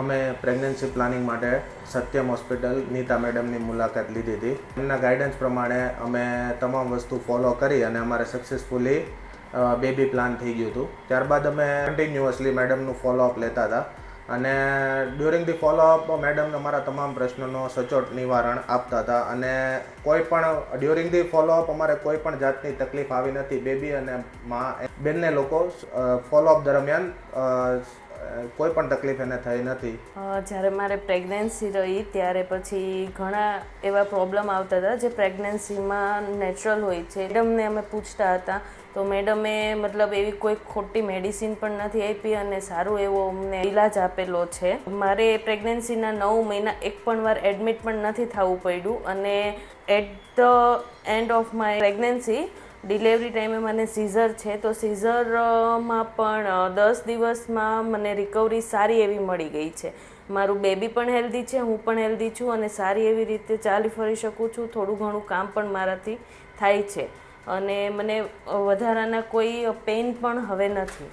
અમે pregnancy planning માટે Satyam hospital Nita મેડમની મુલાકાત લીધી હતી. એમના ગાઈડન્સ પ્રમાણે અમે તમામ વસ્તુ ફોલો કરી અને અમારે સક્સેસફુલી બેબી પ્લાન થઈ ગયું હતું. ત્યારબાદ અમે કન્ટિન્યુઅસલી મેડમનું ફોલોઅપ લેતા હતા અને ડ્યુરિંગ ધી ફોલોઅપ મેડમ અમારા તમામ પ્રશ્નોનો સચોટ નિવારણ આપતા હતા અને કોઈ પણ ડ્યુરિંગ ધી ફોલોઅપ અમારે કોઈ પણ જાતની તકલીફ આવી નથી. બેબી અને મા બંને લોકો ફોલોઅપ દરમિયાન કોઈ પણ તકલીફ એને થઈ નથી. જ્યારે મારે પ્રેગ્નન્સી રહી ત્યારે પછી ઘણા એવા પ્રોબ્લેમ આવતા હતા જે પ્રેગ્નન્સીમાં નેચરલ હોય છે. મેડમને અમે પૂછતા હતા તો મેડમે મતલબ એવી કોઈ ખોટી મેડિસિન પણ નથી આપી અને સારું એવો અમને ઇલાજ આપેલો છે. મારે પ્રેગ્નન્સીના 9 મહિના એક પણ વાર એડમિટ પણ નથી થવું પડ્યું અને at the end of my pregnancy delivery ટાઈમે મને સીઝર છે તો સીઝરમાં પણ 10 દિવસમાં મને રિકવરી સારી એવી મળી ગઈ છે. મારું બેબી પણ હેલ્ધી છે, હું પણ હેલ્ધી છું અને સારી એવી રીતે ચાલી ફરી શકું છું. થોડું ઘણું કામ પણ મારાથી થાય છે અને મને વધારાના કોઈ પેઇન પણ હવે નથી.